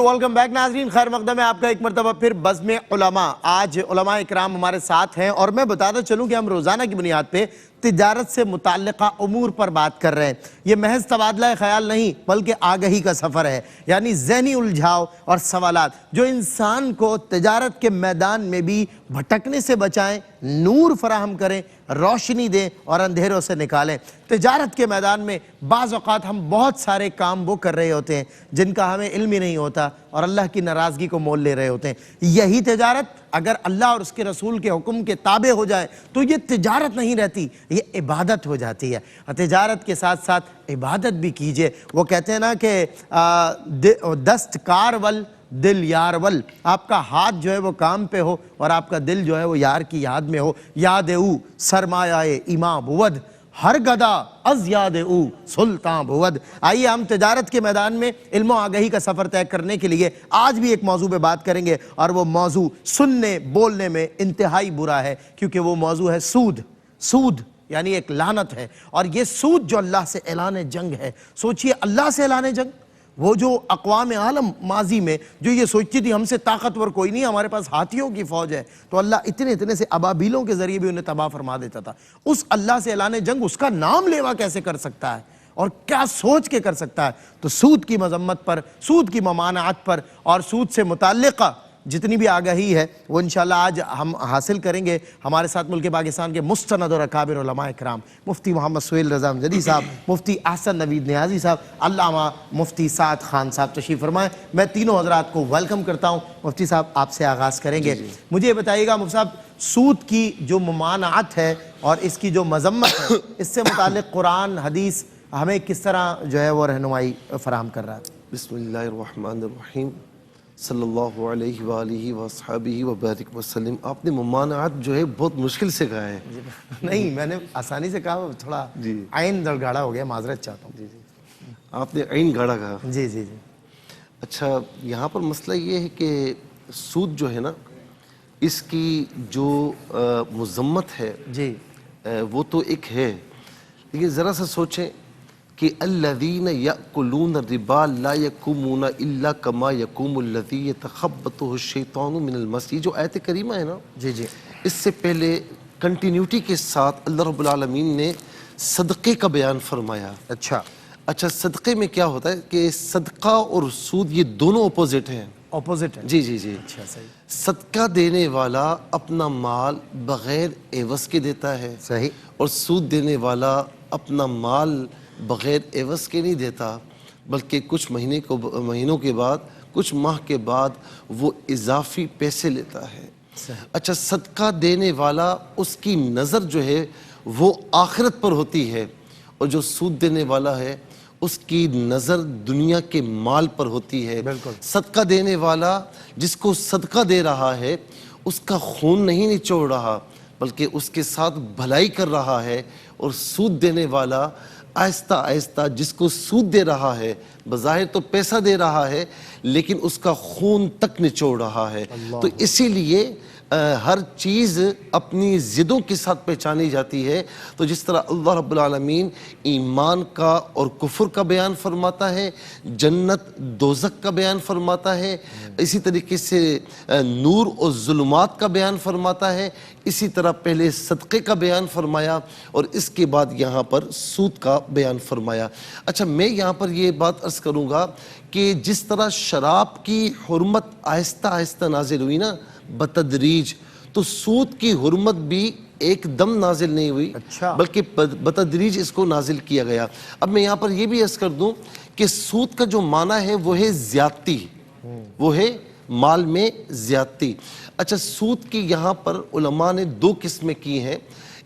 Welcome back ناظرین، خیر مقدم ہے آپ کا ایک مرتبہ پھر بزم علماء۔ آج علماء اکرام ہمارے ساتھ ہیں اور میں بتاتا چلوں کہ ہم روزانہ کی بنیاد پہ تجارت سے متعلقہ امور پر بات کر رہے ہیں۔ یہ محض تبادلہ خیال نہیں بلکہ آگہی کا سفر ہے، یعنی ذہنی الجھاؤ اور سوالات جو انسان کو تجارت کے میدان میں بھی بھٹکنے سے بچائیں، نور فراہم کریں، روشنی دیں اور اندھیروں سے نکالیں۔ تجارت کے میدان میں بعض اوقات ہم بہت سارے کام وہ کر رہے ہوتے ہیں جن کا ہمیں علم ہی نہیں ہوتا اور اللہ کی ناراضگی کو مول لے رہے ہوتے ہیں۔ یہی تجارت اگر اللہ اور اس کے رسول کے حکم کے تابع ہو جائے تو یہ تجارت نہیں رہتی، یہ عبادت ہو جاتی ہے۔ تجارت کے ساتھ ساتھ عبادت بھی کیجئے۔ وہ کہتے ہیں نا کہ دستکار ول دل یار ول، آپ کا ہاتھ جو ہے وہ کام پہ ہو اور آپ کا دل جو ہے وہ یار کی یاد میں ہو۔ یاد او سرمایہ ایماں بود، ہر گدا از یاد او سلطان بود۔ آئیے ہم تجارت کے میدان میں علم و آگہی کا سفر طے کرنے کے لیے آج بھی ایک موضوع پہ بات کریں گے، اور وہ موضوع سننے بولنے میں انتہائی برا ہے، کیونکہ وہ موضوع ہے سود۔ سود یعنی ایک لعنت ہے، اور یہ سود جو اللہ سے اعلان جنگ ہے۔ سوچئے اللہ سے اعلان جنگ، وہ جو اقوام عالم ماضی میں جو یہ سوچتی تھی ہم سے طاقتور کوئی نہیں، ہمارے پاس ہاتھیوں کی فوج ہے، تو اللہ اتنے سے ابابیلوں کے ذریعے بھی انہیں تباہ فرما دیتا تھا۔ اس اللہ سے اعلان جنگ، اس کا نام لیوا کیسے کر سکتا ہے اور کیا سوچ کے کر سکتا ہے؟ تو سود کی مذمت پر، سود کی ممانعت پر اور سود سے متعلقہ جتنی بھی آگہی ہے وہ انشاءاللہ آج ہم حاصل کریں گے۔ ہمارے ساتھ ملک پاکستان کے مستند اور اکابر علماء اکرام، مفتی محمد سہیل رضا امجدی صاحب، مفتی احسن نوید نیازی صاحب، علامہ مفتی سعد خان صاحب تشریف فرمائیں۔ میں تینوں حضرات کو ویلکم کرتا ہوں۔ مفتی صاحب آپ سے آغاز کریں گے۔ مجھے یہ بتائیے گا مفتی صاحب، سود کی جو ممانعت ہے اور اس کی جو مذمت ہے، اس سے متعلق قرآن حدیث ہمیں کس طرح جو ہے وہ رہنمائی فراہم کر رہا ہے؟ بسم اللہ الرحمن الرحیم، صلی اللہ علیہ وآلہ وصحبہ وبارک وسلم۔ آپ نے ممانعت جو ہے بہت مشکل سے کہا ہے۔ نہیں، میں نے آسانی سے کہا، تھوڑا عین دڑگاڑا ہو گیا، معذرت چاہتا ہوں۔ آپ نے عین گاڑا کہا۔ جی جی جی۔ اچھا، یہاں پر مسئلہ یہ ہے کہ سود جو ہے نا، اس کی جو مذمت ہے جی وہ تو ایک ہے، لیکن ذرا سا سوچیں کہ الذین یأکلون الربا لا یقومون الا کما یقوم الذی یتخبطہ الشیطان من المس۔ یہ جو آیت کریمہ ہے نا، جی جی، اس سے پہلے کنٹینیوٹی کے ساتھ اللہ رب العالمین نے صدقے کا بیان فرمایا۔ اچھا، صدقے میں کیا ہوتا ہے کہ صدقہ اور سود یہ دونوں اپوزٹ ہیں۔ اپوزٹ ہے؟ جی جی جی۔ اچھا، صحیح۔ صدقہ دینے والا اپنا مال بغیر عوض کے دیتا ہے، صحیح، اور سود دینے والا اپنا مال بغیر عوض کے نہیں دیتا، بلکہ کچھ مہینوں کے بعد، کچھ ماہ کے بعد وہ اضافی پیسے لیتا ہے۔ اچھا، صدقہ دینے والا اس کی نظر جو ہے وہ آخرت پر ہوتی ہے، اور جو سود دینے والا ہے اس کی نظر دنیا کے مال پر ہوتی ہے۔ صدقہ دینے والا جس کو صدقہ دے رہا ہے اس کا خون نہیں نچوڑ رہا، بلکہ اس کے ساتھ بھلائی کر رہا ہے، اور سود دینے والا آہستہ آہستہ جس کو سود دے رہا ہے بظاہر تو پیسہ دے رہا ہے لیکن اس کا خون تک نچوڑ رہا ہے۔ تو اسی لیے ہر چیز اپنی ضدوں کے ساتھ پہچانی جاتی ہے۔ تو جس طرح اللہ رب العالمین ایمان کا اور کفر کا بیان فرماتا ہے، جنت دوزخ کا بیان فرماتا ہے، اسی طریقے سے نور اور ظلمات کا بیان فرماتا ہے، اسی طرح پہلے صدقے کا بیان فرمایا اور اس کے بعد یہاں پر سود کا بیان فرمایا۔ اچھا، میں یہاں پر یہ بات عرض کروں گا کہ جس طرح شراب کی حرمت آہستہ آہستہ نازل ہوئی نا بتدریج، تو سود کی حرمت بھی ایک دم نازل نہیں ہوئی، بلکہ بتدریج اس کو نازل کیا گیا۔ اب میں یہاں پر یہ بھی عرض کر دوں کہ سود کا جو معنی ہے وہ ہے زیادتی، وہ ہے مال میں زیادتی۔ اچھا، سود کی یہاں پر علماء نے دو قسمیں کی ہیں،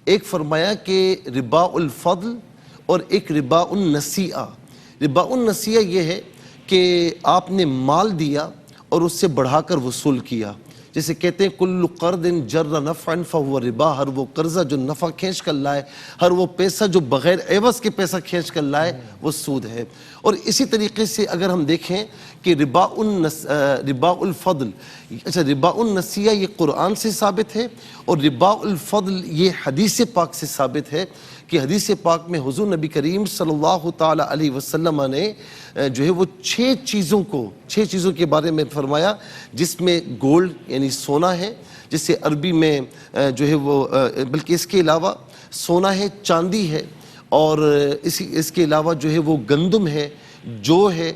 ایک فرمایا کہ ربا الفضل اور ایک ربا النسیئہ۔ ربا النسیئہ یہ ہے کہ آپ نے مال دیا اور اس سے بڑھا کر وصول کیا، جیسے کہتے ہیں کل قرض جر نفعا فہو ربا، ہر وہ قرضہ جو نفع کھینچ کر لائے، ہر وہ پیسہ جو بغیر عوض کے پیسہ کھینچ کر لائے وہ سود ہے۔ اور اسی طریقے سے اگر ہم دیکھیں کہ ربا الفضل، اچھا ربا النسیہ یہ قرآن سے ثابت ہے، اور ربا الفضل یہ حدیث پاک سے ثابت ہے کہ حدیث پاک میں حضور نبی کریم صلی اللہ تعالی علیہ وسلم نے جو ہے وہ 6 چیزوں کے بارے میں فرمایا، جس میں گولڈ یعنی سونا ہے، جس سے عربی میں جو ہے وہ بلکہ اس کے علاوہ سونا ہے، چاندی ہے، اور اس کے علاوہ جو ہے وہ گندم ہے، جو ہے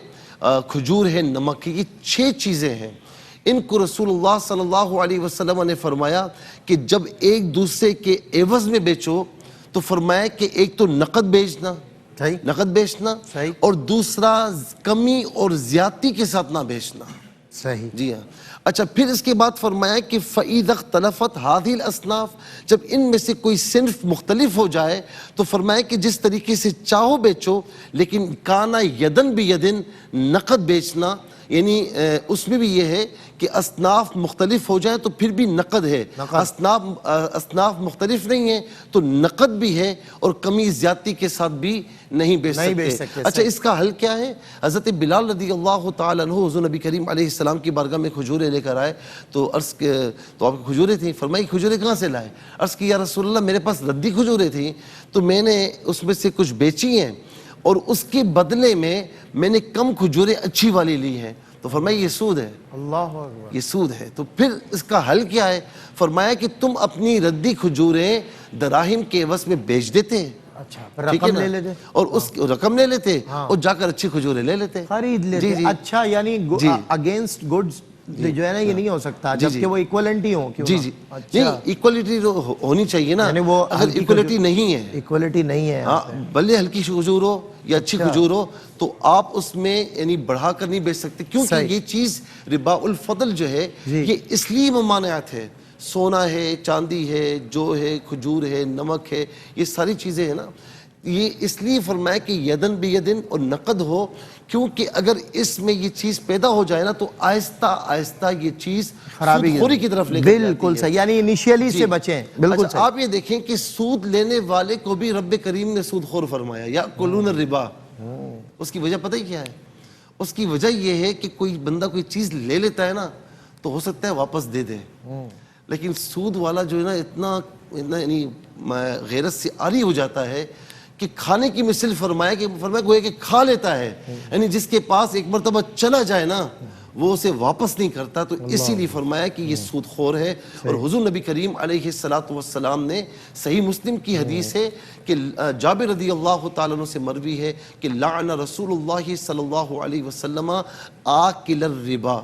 کھجور ہے، نمک ہے۔ یہ 6 چیزیں ہیں، ان کو رسول اللہ صلی اللہ علیہ وسلم نے فرمایا کہ جب ایک دوسرے کے عوض میں بیچو تو فرمایا کہ ایک تو نقد بیچنا، صحیح، نقد بیچنا، صحیح، اور دوسرا کمی اور زیادتی کے ساتھ نہ بیچنا۔ صحیح، جی ہاں۔ اچھا، پھر اس کے بعد فرمایا کہ فَإِذَا اخْتَلَفَتْ هَذِهِ الْأَصْنَافُ، جب ان میں سے کوئی صنف مختلف ہو جائے تو فرمایا کہ جس طریقے سے چاہو بیچو، لیکن کانا یدن بیدن، نقد بیچنا، یعنی اس میں بھی یہ ہے کہ اصناف مختلف ہو جائے تو پھر بھی نقد ہے، اصناف مختلف نہیں ہیں تو نقد بھی ہے، اور کمی زیادتی کے ساتھ بھی نہیں بیچ سکتے۔ اچھا، اس کا حل کیا ہے؟ حضرت بلال رضی اللہ تعالیٰ عنہ حضور نبی کریم علیہ السلام کی بارگاہ میں کھجوریں لے کر آئے، تو آپ کی کھجوریں تھیں، فرمائی کھجوریں کہاں سے لائے؟ عرض کی یا رسول اللہ میرے پاس ردی کھجوریں تھیں تو میں نے اس میں سے کچھ بیچی ہیں، اور اس کے بدلے میں نے کم کھجوریں اچھی والی لی ہیں۔ تو فرمایا یہ سود ہے، اللہ اکبر، یہ سود ہے۔ تو پھر اس کا حل کیا ہے؟ فرمایا کہ تم اپنی ردی کھجوریں دراہم کے عوض میں بیچ دیتے، اچھا، رقم لے لیتے، اور اس رقم لے لیتے اور جا کر اچھی کھجوریں لے لیتے، خرید لیتے۔ اچھا، یعنی اگینسٹ گڈز جو ہے نا یہ نہیں ہو سکتا جبکہ وہ ایکوالنٹی ہو۔ جی جی، نہیں، ایکوالٹی ہونی چاہیے نا، اگر ایکوالٹی نہیں ہے، ایکوالٹی نہیں ہے، بھلے ہلکی کھجور ہو یا اچھی کھجور ہو، تو آپ اس میں یعنی بڑھا کر نہیں بیچ سکتے، کیونکہ یہ چیز ربا الفضل جو ہے یہ اس لیے ممانعت ہے۔ سونا ہے، چاندی ہے، جو ہے کھجور ہے، نمک ہے، یہ ساری چیزیں ہیں نا، یہ اس لیے فرمایا کہ یدن بیدن اور نقد ہو، کیونکہ اگر اس میں یہ چیز پیدا ہو جائے نا تو آہستہ آہستہ یہ چیز سود خوری کی طرف لے کے جاتی ہے۔ بالکل صحیح، یعنی انیشیلی سے بچیں، بالکل صحیح۔ آپ یہ دیکھیں کہ سود لینے والے کو بھی رب کریم نے سود خور فرمایا، یأکلون الربا۔ اس کی وجہ پتہ ہی کیا ہے؟ اس کی وجہ یہ ہے کہ کوئی بندہ کوئی چیز لے لیتا ہے نا تو ہو سکتا ہے واپس دے دے، لیکن سود والا جو ہے نا اتنا یعنی غیرت سے عاری ہو جاتا ہے کہ کھانے کی مثل فرمایا گویا کہ کھا لیتا ہے، یعنی جس کے پاس ایک مرتبہ چلا جائے نا وہ اسے واپس نہیں کرتا، تو اسی لیے فرمایا کہ یہ سود خور ہے۔ اور حضور نبی کریم علیہ السلام نے صحیح مسلم کی حدیث ہے کہ جابر رضی اللہ تعالیٰ عنہ سے مروی ہے کہ لعن رسول اللہ صلی اللہ علیہ وسلم آکل الربا،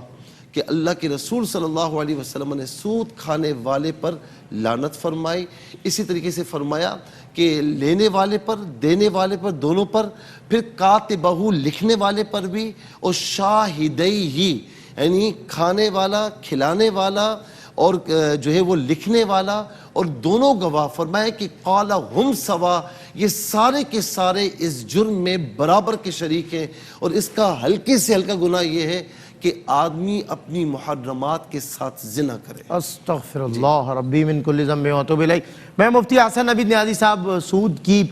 کہ اللہ کے رسول صلی اللہ علیہ وسلم نے سود کھانے والے پر لعنت فرمائی۔ اسی طریقے سے فرمایا کہ لینے والے پر، دینے والے پر، دونوں پر، پھر کاتبہ لکھنے والے پر بھی، اور شاہدیہ یعنی کھانے والا، کھلانے والا، اور جو ہے وہ لکھنے والا، اور دونوں گواہ، فرمایا کہ قال ہم سوا، یہ سارے کے سارے اس جرم میں برابر کے شریک ہیں۔ اور اس کا ہلکے سے ہلکا گناہ یہ ہے کہ آدمی اپنی محرمات کے ساتھ زنا کرے۔ استغفر اللہ ربی من کل ذنب واتوب الیہ۔ میں مفتی حسن عبید نیازی صاحب سود کی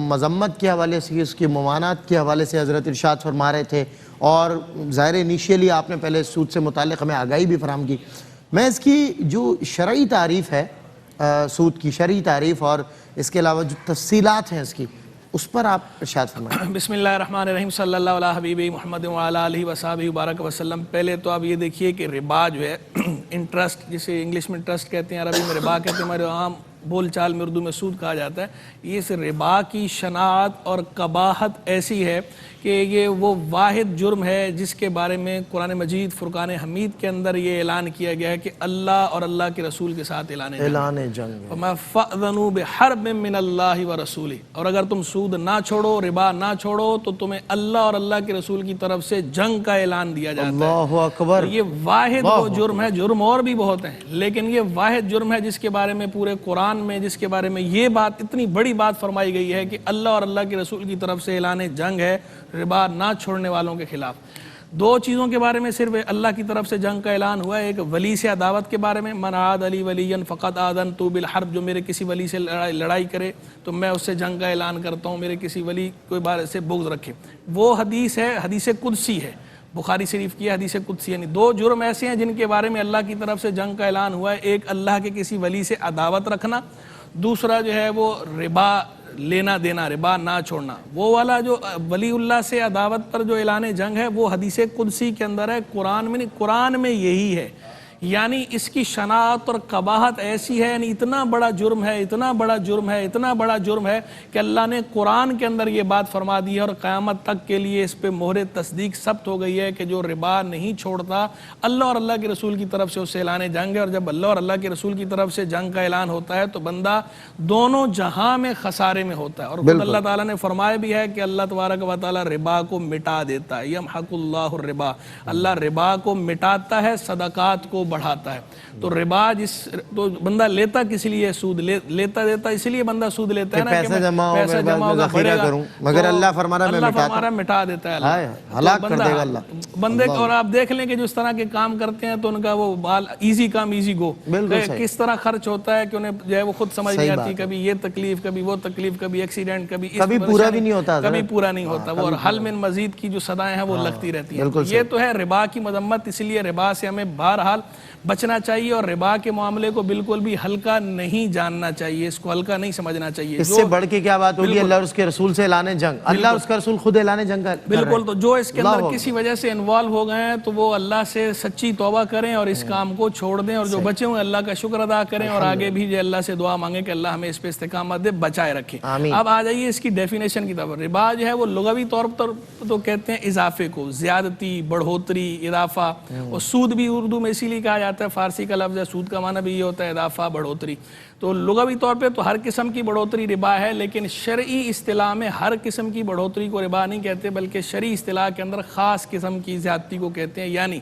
مذمت کے حوالے سے، اس کی ممانعت کے حوالے سے حضرت ارشاد فرما رہے تھے، اور ظاہر انیشیلی آپ نے پہلے سود سے متعلق ہمیں آگاہی بھی فراہم کی۔ میں اس کی جو شرعی تعریف ہے، سود کی شرعی تعریف، اور اس کے علاوہ جو تفصیلات ہیں اس کی، اس پر آپ ارشاد فرمائیں۔ بسم اللہ الرحمن الرحیم، صلی اللہ علیہ حبیب محمد وعلی آلہ وصحبہ وبارک وسلم۔ پہلے تو آپ یہ دیکھیے کہ ربا جو ہے انٹرسٹ، جسے انگلش میں انٹرسٹ کہتے ہیں، عربی میں ربا کہتے ہیں، ہمارے عام بول چال میں اردو میں سود کہا جاتا ہے۔ یہ اس ربا کی شناعت اور قباحت ایسی ہے کہ یہ وہ واحد جرم ہے جس کے بارے میں قرآن مجید فرقان حمید کے اندر یہ اعلان کیا گیا ہے کہ اللہ اور اللہ کے رسول کے ساتھ اعلان جنگ، فَأْذَنُوا بِحَرْبٍ مِّنَ اللَّهِ وَرَسُولِهِ، اور اگر تم سود نہ چھوڑو، ربا نہ چھوڑو، تو تمہیں اللہ اور اللہ کے رسول کی طرف سے جنگ کا اعلان دیا جاتا ہے۔ اللہ اکبر۔ یہ واحد وہ جرم ہے، جرم اور بھی بہت ہیں، لیکن یہ واحد جرم ہے جس کے بارے میں پورے قرآن میں، جس کے بارے میں یہ بات، اتنی بڑی بات فرمائی گئی ہے کہ اللہ اور اللہ کے رسول کی طرف سے اعلان جنگ ہے ربا نہ چھوڑنے والوں کے خلاف۔ دو چیزوں کے بارے میں صرف اللہ کی طرف سے جنگ کا اعلان ہوا ہے، ایک ولی سے عداوت کے بارے میں، من عاد علی ولیا فقد آذنتہ بالحرب، جو میرے کسی ولی سے لڑائی کرے تو میں اس سے جنگ کا اعلان کرتا ہوں، میرے کسی ولی کوئی بارے سے بغض رکھے۔ وہ حدیث ہے، حدیث قدسی ہے، بخاری شریف کی حدیث قدسی، یعنی دو جرم ایسے ہیں جن کے بارے میں اللہ کی طرف سے جنگ کا اعلان ہوا ہے، ایک اللہ کے کسی ولی سے عداوت رکھنا، دوسرا جو ہے وہ ربا لینا دینا، ربا نہ چھوڑنا، وہ والا جو ولی اللہ سے عداوت پر جو اعلان جنگ ہے وہ حدیث قدسی کے اندر ہے، قرآن میں نہیں، قرآن میں یہی ہے. یعنی اس کی شناعت اور قباحت ایسی ہے، یعنی اتنا بڑا جرم ہے، اتنا بڑا جرم ہے، اتنا بڑا جرم ہے کہ اللہ نے قرآن کے اندر یہ بات فرما دی ہے، اور قیامت تک کے لیے اس پہ مہر تصدیق ثبت ہو گئی ہے کہ جو ربا نہیں چھوڑتا، اللہ اور اللہ کے رسول کی طرف سے اسے اعلان جنگ ہے. اور جب اللہ اور اللہ کے رسول کی طرف سے جنگ کا اعلان ہوتا ہے تو بندہ دونوں جہاں میں خسارے میں ہوتا ہے. اور خود اللہ تعالیٰ نے فرمایا بھی ہے کہ اللہ تبارک و تعالیٰ ربا کو مٹا دیتا ہے، یمحق اللہ الربا، اللہ ربا کو مٹاتا ہے، صدقات کو بڑھاتا ہے. تو ربا تو بندہ لیتا کس لیے؟ سود لیتا دیتا اس لیے بندہ سود لیتا ہے نا کہ پیسہ جمع ہوگا ذخیرہ کروں، مگر اللہ فرما رہا میں مٹا دیتا ہے، ہلاک کر دے گا اللہ بندے. اور آپ دیکھ لیں کہ جو اس طرح کے کام کرتے ہیں تو ان کا وہ بال ایزی کام ایزی گو، کس طرح خرچ ہوتا ہے کہ انہیں جو ہے وہ خود سمجھ نہیں آتی، کبھی یہ تکلیف، کبھی وہ تکلیف، کبھی ایکسیڈنٹ، کبھی پورا بھی نہیں ہوتا، کبھی پورا نہیں ہوتا. وہ حل من مزید کی جو صدائیں ہیں وہ لگتی رہتی ہیں. یہ تو ہے ربا کی مذمت. اس لیے ربا سے ہمیں بہرحال بچنا چاہیے، اور ربا کے معاملے کو بالکل بھی ہلکا نہیں جاننا چاہیے، اس کو ہلکا نہیں سمجھنا چاہیے. اس سے بڑھ کے کیا بات ہوگی؟ اللہ اور اس کے رسول سے اعلان جنگ، اللہ اور اس کا رسول خود اعلان جنگ کر رہے ہیں. بالکل. تو جو اس کے اندر کسی وجہ سے انوالو ہو گئے ہیں تو وہ اللہ سے سچی توبہ کریں اور اس کام کو چھوڑ دیں، اور جو بچے ہوئے اللہ کا شکر ادا کریں، اور آگے بھی جو اللہ سے دعا مانگیں کہ اللہ ہمیں اس پہ استقامت دے، بچائے رکھے. اب آ جائیے اس کی ڈیفینیشن کی طرف. ربا جو ہے وہ لغوی طور پر تو کہتے ہیں اضافے کو، زیادتی، بڑھوتری، اضافہ. اور سود بھی اردو میں اسی لیے کہا جاتا ہے، فارسی کا لفظ ہے، سود کا معنی بھی یہ ہوتا ہے اضافہ، بڑھوتری. تو لغوی طور پہ تو ہر قسم کی بڑھوتری ربا ہے، لیکن شرعی اصطلاح میں ہر قسم کی بڑھوتری کو ربا نہیں کہتے، بلکہ شرعی اصطلاح کے اندر خاص قسم کی زیادتی کو کہتے ہیں. یعنی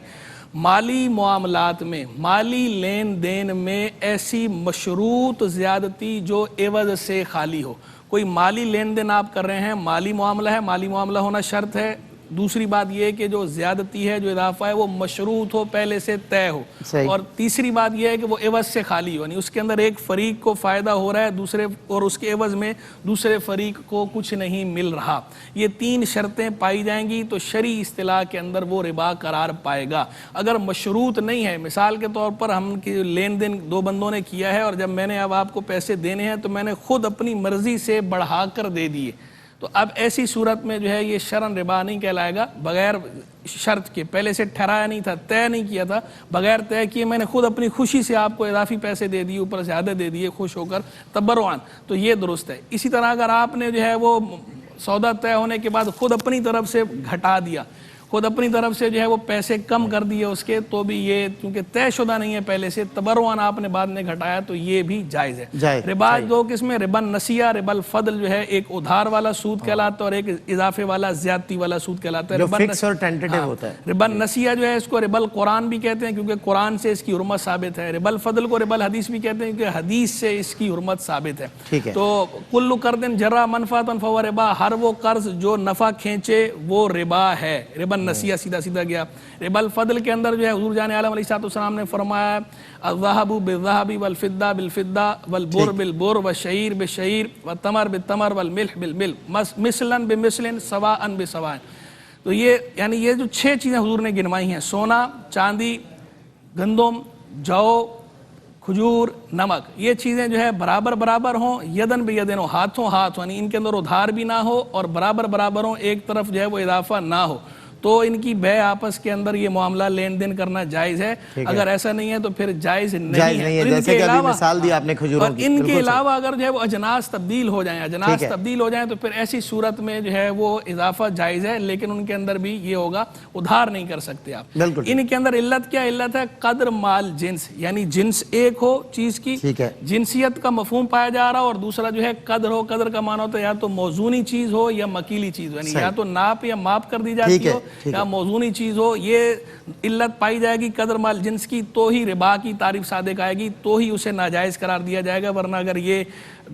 مالی معاملات میں، مالی لین دین میں ایسی مشروط زیادتی جو عوض سے خالی ہو. کوئی مالی لین دین آپ کر رہے ہیں، مالی معاملہ ہے، مالی معاملہ ہونا شرط ہے. دوسری بات یہ کہ جو زیادتی ہے، جو اضافہ ہے، وہ مشروط ہو، پہلے سے طے ہو. اور تیسری بات یہ ہے کہ وہ عوض سے خالی ہو، یعنی اس کے اندر ایک فریق کو فائدہ ہو رہا ہے دوسرے، اور اس کے عوض میں دوسرے فریق کو کچھ نہیں مل رہا. یہ تین شرطیں پائی جائیں گی تو شرعی اصطلاح کے اندر وہ ربا قرار پائے گا. اگر مشروط نہیں ہے، مثال کے طور پر ہم لین دین دو بندوں نے کیا ہے، اور جب میں نے اب آپ کو پیسے دینے ہیں تو میں نے خود اپنی مرضی سے بڑھا کر دے دیے، تو اب ایسی صورت میں جو ہے یہ شرعاً ربا نہیں کہلائے گا. بغیر شرط کے، پہلے سے ٹھہرایا نہیں تھا، طے نہیں کیا تھا، بغیر طے کیے میں نے خود اپنی خوشی سے آپ کو اضافی پیسے دے دیے، اوپر زیادہ دے دیے، خوش ہو کر تبرعاً، تو یہ درست ہے. اسی طرح اگر آپ نے جو ہے وہ سودا طے ہونے کے بعد خود اپنی طرف سے گھٹا دیا، خود اپنی طرف سے جو ہے وہ پیسے کم کر دیے اس کے، تو بھی یہ کیونکہ طے شدہ نہیں ہے پہلے سے، تبرعاً آپ نے بعد میں گھٹایا، تو یہ بھی جائز ہے. ربا دو قسم ہے، ربا النسیہ، ربا الفضل جو ہے ایک ادھار والا سود کہلاتا ہے، اور ایک اضافے والا زیادتی والا سود کہلاتا ہے. جو فکس اور ٹینٹیٹو ہوتا ہے. ربا النسیہ جو ہے اس کو ربا القرآن بھی کہتے ہیں کیونکہ قرآن سے اس کی حرمت ثابت ہے. ربا الفضل کو ربا الحدیث بھی کہتے ہیں کیونکہ حدیث سے اس کی حرمت ثابت ہے. تو کل قرض جرا منفعۃ فہو ربا، ہر وہ قرض جو نفع کھینچے وہ ربا ہے. ربا النسیہ سیدھا سیدھا گیا. ربا الفضل کے اندر جو ہے حضور جان عالم علیہ السلام نے فرمایا الذهب بالذهب والفضة بالفضة والبر بالبر والشعير بالشعير والتمر بالتمر والملح بالملح مثلا بمثل سواء بسواء. تو یہ یعنی یہ جو 6 چیزیں حضور نے گنوائی ہیں، سونا، چاندی، گندم، جو، کھجور، نمک، یہ چیزیں جو ہے برابر برابر ہوں، یدن بیدن ہو، ہاتھوں ہاتھ، یعنی ان کے اندر ادھار بھی نہ ہو اور برابر برابر ہوں، ایک طرف جو ہے وہ اضافہ نہ ہو، تو ان کی بے آپس کے اندر یہ معاملہ لین دین کرنا جائز ہے. اگر ایسا نہیں ہے تو پھر جائز نہیں ہے. جیسے کہ ابھی مثال دی آپ نے کھجوروں کی. ان کے علاوہ اگر جو ہے وہ اجناس تبدیل ہو جائیں، اجناس تبدیل ہو جائیں تو پھر ایسی صورت میں جو ہے وہ اضافہ جائز ہے، لیکن ان کے اندر بھی یہ ہوگا ادھار نہیں کر سکتے آپ. ان کے اندر علت کیا علت ہے؟ قدر مال جنس، یعنی جنس ایک ہو چیز کی، جنسیت کا مفہوم پایا جا رہا، اور دوسرا جو ہے قدر ہو. قدر کا معنی ہوتا ہے یا تو موزونی چیز ہو یا مکیلی چیز ہو، یعنی یا تو ناپ یا ماپ کر دی جاتی ہو یا موزونی چیز ہو. یہ علت پائی جائے گی قدر مال جنس کی تو ہی ربا کی تعریف صادق آئے گی، تو ہی اسے ناجائز قرار دیا جائے گا. ورنہ اگر یہ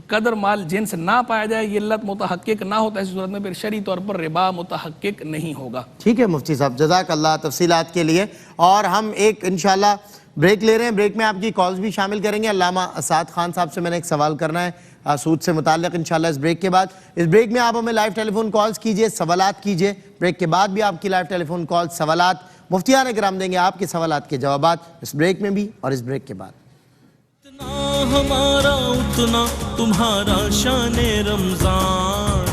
قدر مال جنس نہ پایا جائے، یہ علت متحقق نہ ہوتا ہے، اس صورت میں پھر شرعی طور پر ربا متحقق نہیں ہوگا. ٹھیک ہے مفتی صاحب، جزاک اللہ تفصیلات کے لیے. اور ہم ایک انشاءاللہ بریک لے رہے ہیں، بریک میں آپ کی کالز بھی شامل کریں گے. علامہ اسعد خان صاحب سے میں نے ایک سوال کرنا ہے سود سے متعلق انشاءاللہ اس بریک کے بعد. اس بریک میں آپ ہمیں لائیو ٹیلی فون کالز کیجئے، سوالات کیجئے. بریک کے بعد بھی آپ کی لائیو ٹیلی فون کالز، سوالات مفتیان کرام دیں گے آپ کے سوالات کے جوابات، اس بریک میں بھی اور اس بریک کے بعد. ہمارا اتنا تمہارا شان رمضان.